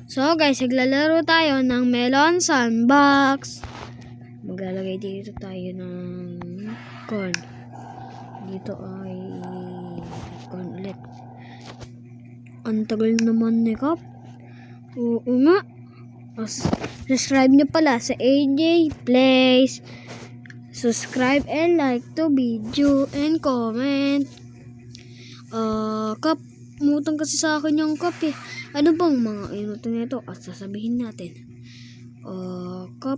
So guys, maglalaro tayo ng Melon Sandbox. Maglalagay dito tayo ng corn. Dito ay corn ulit. Ang tagal naman ni Kap. Oo nga. Subscribe nyo pala sa AJ Plays. Subscribe and like to video and comment. Kap, umutang kasi sa akin yung Kap eh. Ano bang mga inutang nito? At sasabihin natin. Kap,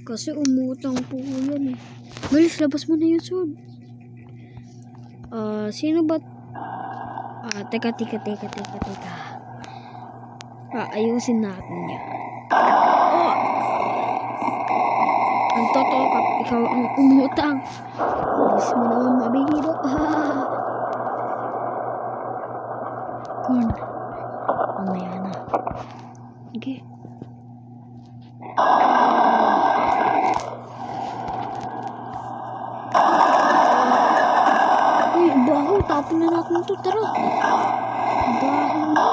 kasi umutang po yan eh. Malis, labas mo na yung sword. Sino ba? Teka. Ayusin natin yan. Ang totoo, Kap, ikaw ang umutang. Bilis mo naman mabihiro. Corn. Mamaya na. Okay. Uy, baho. Tapon na natin ito. Tara. Baho na.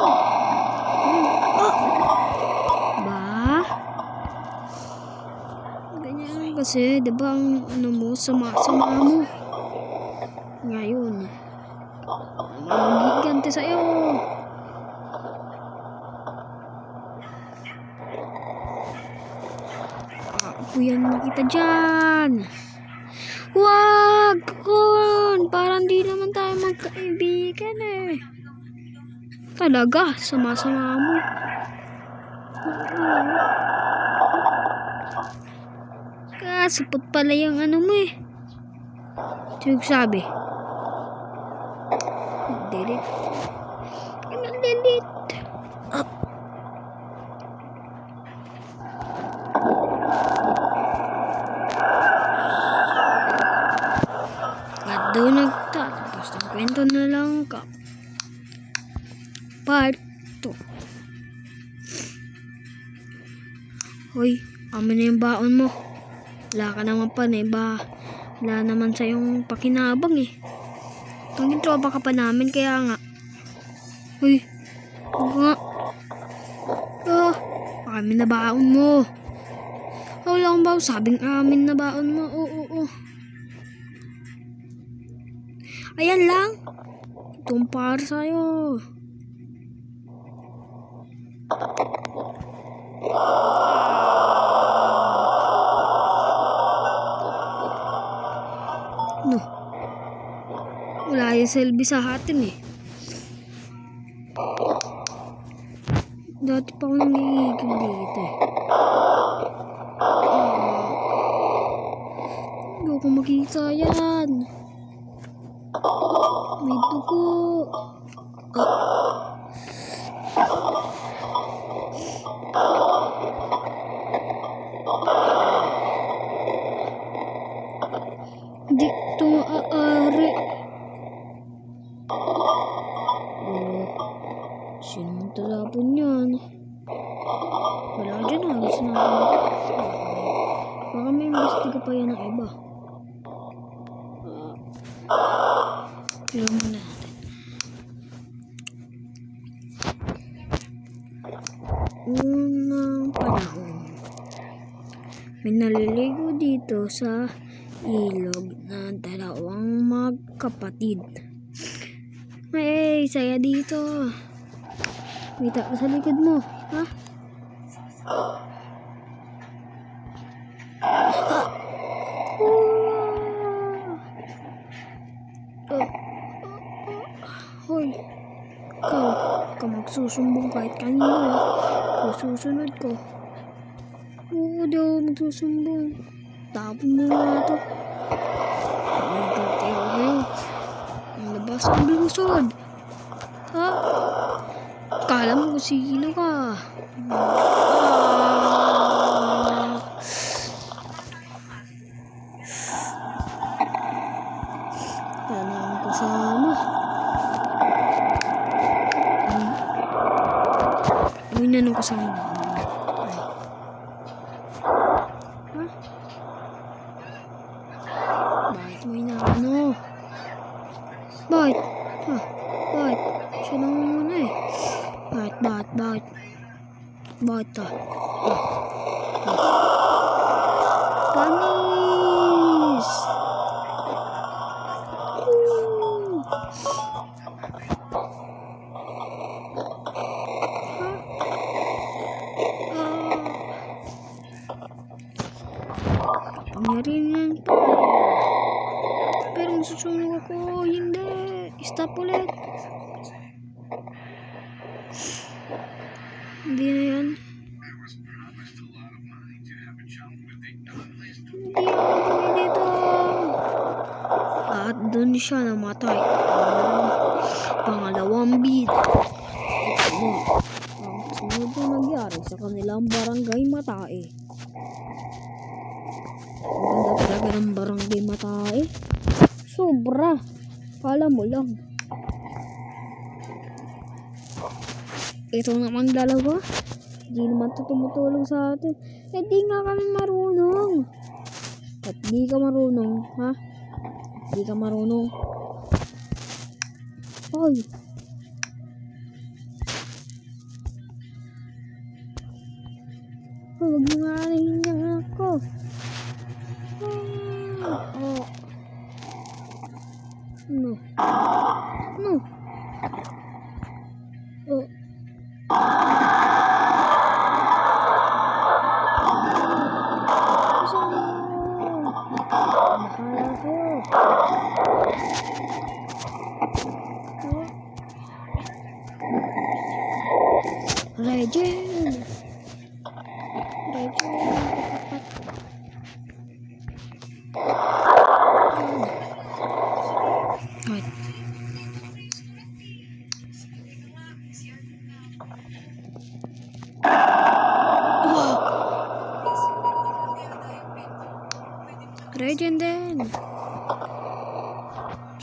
Ganyan kasi, diba ang ano mo, sama-sama mo. Ngayon. Magigante sa'yo. Puyan mo kita dyan. Wag! Kon! Parang di naman tayo magkaibigan eh. Talaga, sama-sama mo. Kasipot pala yung ano mo eh. Sino sabi? Delete. Delete. Up. At doon nagtatapos ng kwento na lang, Kap. Part 2. Hoy, amin na yung baon mo. Wala ka naman pa na iba. Wala naman sa yung pakinabang eh. Tanging tropa ka pa namin kaya nga. Uy. Nga. Amin na baon mo. Wala akong baon. Sabing amin na baon mo. Oo. Ayan lang. Itong para sa'yo. No. Wala yung selby sa atin eh. Dati pa ako nangyayigil dito eh. Hindi ko makita yan. May dugo. Hindi ito maaari. Sino mong talapon yan? Wala dyan, halos na ako. Baka may imbestiga pa yan ng iba. Pero muna natin. Unang panahon. May naliligo dito sa ilog na dalawang magkapatid. Hey, saya dito. Kita ka sa likod mo, ha? Hoy, ikaw magsusumbong kahit kanino. Ikaw susunod ko. Oo daw, magsusumbong. Tapon mo na ito. Ang labas ang blusod. Ha? Kala mo kung sino ka. Wala ang kasama. Uy na nung kasama. Bakit mo inaano? Bakit? Bakit? Siya naman muna eh. Bakit? Bakit? Bakit to? Panis! Woo! Pangyarihan yan pa. Pero masusunog ako. Hindi. Stop ulit. Hindi na yan. Hindi ako tuloy dito. At doon siya namatay. Pangalawang bid. Ito mo. Ang sunod na nangyari sa kanilang barangay Matae. Ang ganda talaga ng barangay Matae. Sobra. Kala mo lang. Ito namang dalawa. Hindi naman ito tumutulong sa atin. Eh di nga kami marunong. At di ka marunong, ha? Di ka marunong. Ay. Huwag mo nga anahin niya ako. Oh. No. No. Oh. Legend. Wait. Legend din.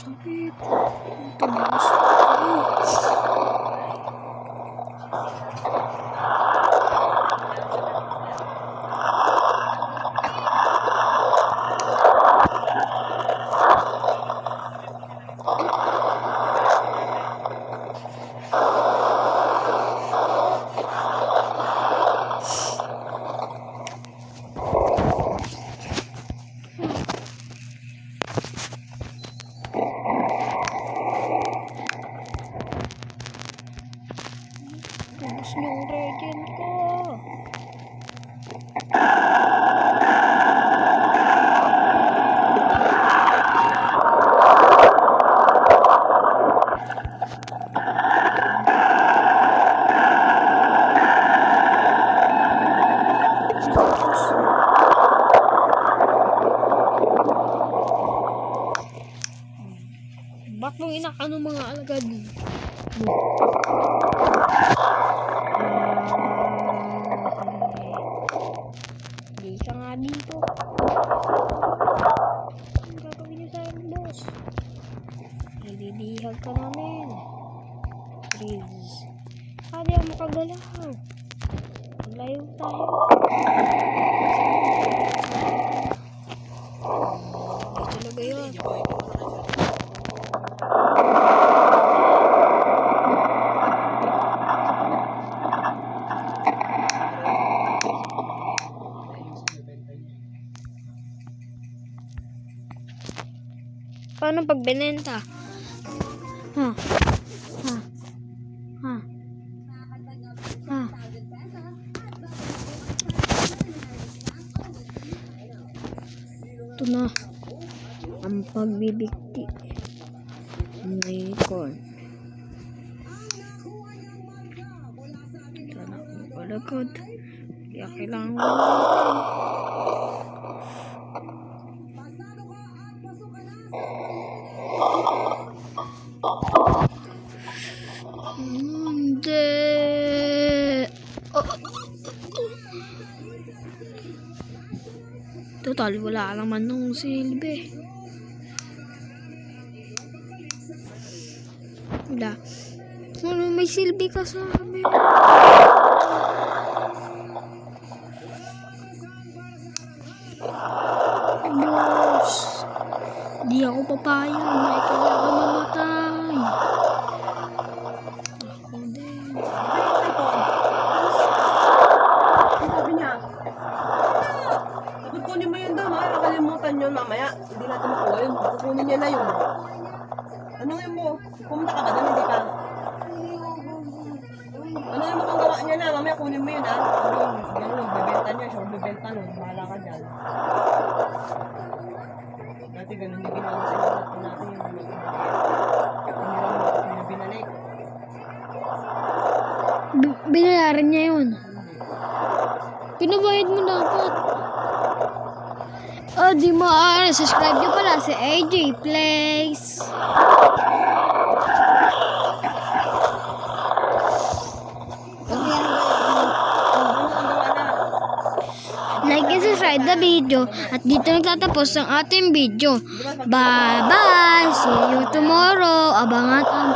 Sakit. Tumakas. Tapos yung legend ko. Ba't mong inakano mga alagad? Hindi ka nga dito. Ang gagawin niyo sa akin, boss? Ididihag ka namin. Please. Hindi ako makagalaw. Layo tayo. Hindi talaga yun. Paano pag binenta? Ha? Ha? Ha? Ha? Ito na. Ang pagbibigti ng unicorn. Sana akong palagod. Kaya kailangan ko hindi. Total, wala naman nung silbi. Wala. Ano, may silbi ka sa amin. Boss, di ako papayag na ikaw ang mamatay. Ako din. kunin niya na yun. Ano yun mo? Pumunta ka ba doon? Hindi ka? Ano yung mukhang gawa niya na? Mamaya kunin mo yun ha. Ganun, bebenta niya. Siya bebenta nun. Bahala ka dyan. Dati ganun yung ginawa sa lahat ko natin yung binalik. Binayaran niya yun. Pinabayad mo dapat. Oh, di mo subscribe nyo pala si AJ Plays. Like and subscribe the video. At dito nagtatapos ang ating video. Bye bye. See you tomorrow. Abangan ang